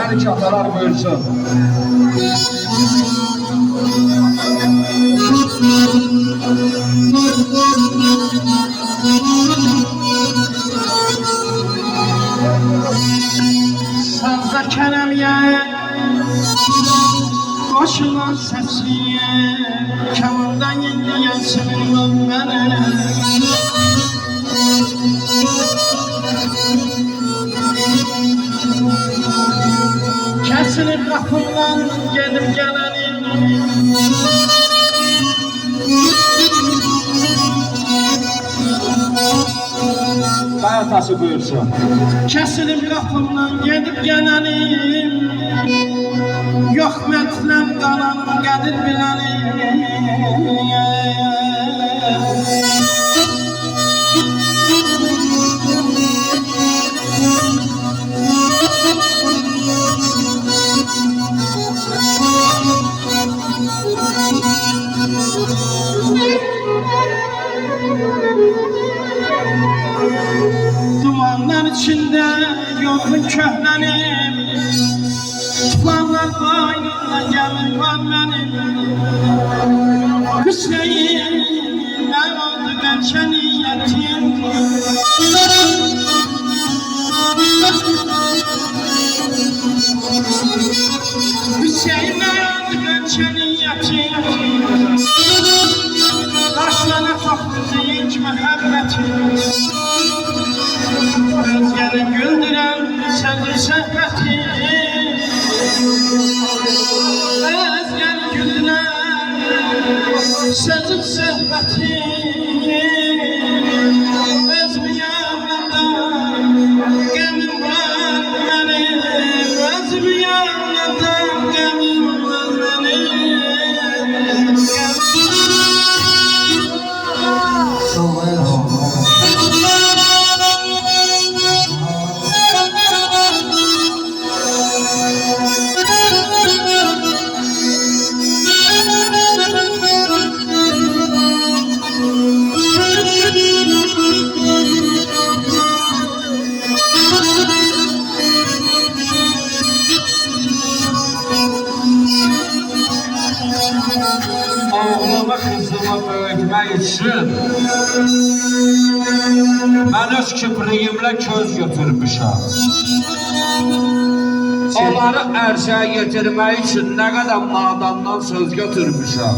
Her iki atalar buyursun. Sazda kərəmiyə qoşulan səsiyə Kəmandan yeniləyən sınırlar mənə Kəsilir qapımdan gedib gələnim Bəy atası buyursun. Kəsilir qapımdan gedib gələnim Yox mətləm qalanım qədir bilənim Dumanlar içində yolun köhnənim Tufanlar boynuna gəlir var mənim Hüseyin nə oldu qəlçə niyyətim Hüseyin nə oldu qəlçə niyyətim Daşlara toxdu deyinc məhəbbətim Özgəni güldürən səndir səhbətim Özgəni güldürən səndir səhbətim Özümü yanından qəmim var mənim Özümü yanından qəmim var mənim Oğlumu kızımı böyütmək üçün mən öz kibriyimlə köz götürmüşəm. Onları ərsəyə getirmək üçün nə qədər madandan söz götürmüşəm.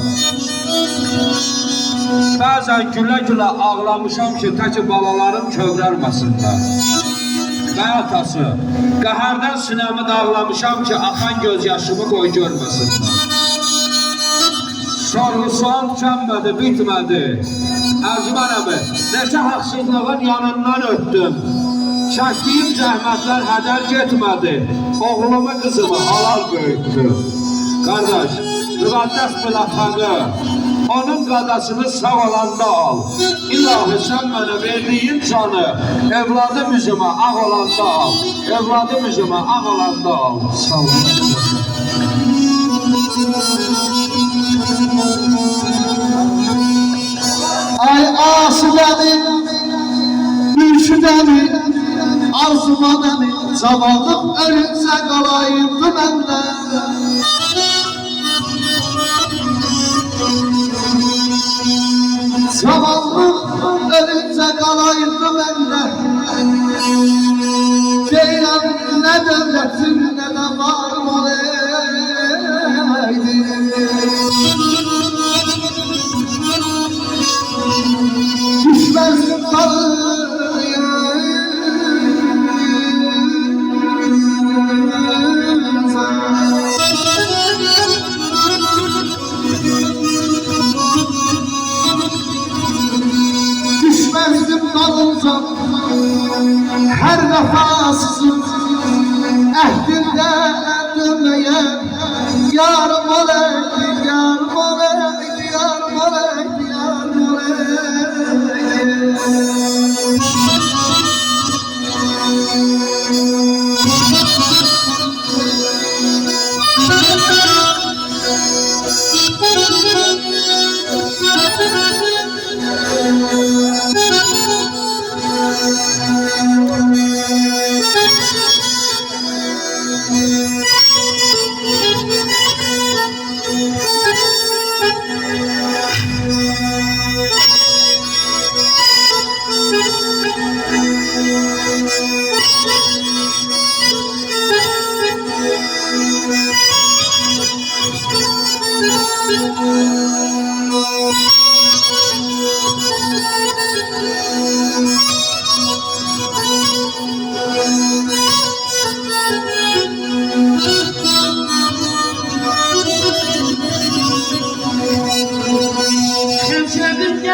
Bəzən gülə-gülə ağlamışam ki, təki balalarım kövrəlməsinlər. Bəy atası, qəhərdən sinəmi dağlamışam ki, axan gözyaşımı qoy görməsinlər. Sorğu-sual tükənmədi, bitmədi. Ərzman əmi, necə haqsızlığın yanından ötdüm. Çəkdiyim zəhmətlər hədər getmədi. Oğlumu, qızımı halal böyütdü. Qardaş, müqəddəs platağı, onun qadasını sağ olanda al. İlahi, sən mənə verdiyin canı, evladım üzümə ağ olanda al. Evladım üzümə ağ olanda al. Sağ olun. Ay aşıqəni, mülküdəni, arzumanəni Cavanlıq ölüncə qalayımdı məndə Cavanlıq ölüncə qalayımdı məndə Deyirəm, nə dövlətim, nə də varım olaydı Düşməzdim dalıya Düşməzdim dalınca hər vəfasızım Əhdimdə dönməyə yarım olaydı, yarım olaydı, yarım olaydı, yarım olaydı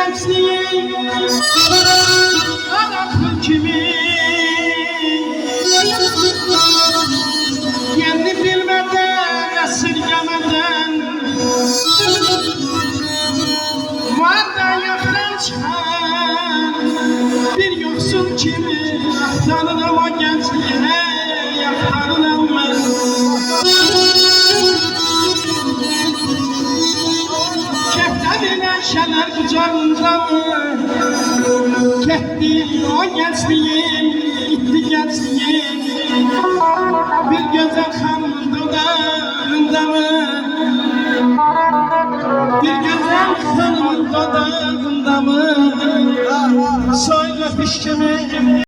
gençliğin Araplı kimi Yerini bilmeden, esirgemeden Muadda yaktan çıkan Bir yoksul kimi Aktarırım o gençliğe Aktarırım ben Kefteline şener kucağında mı? Gitti o gençliğim, gitti gençliğim Bir güzel hanımın dudağında mı? Bir güzel hanımın dudağında mı? Soy öpüşkemi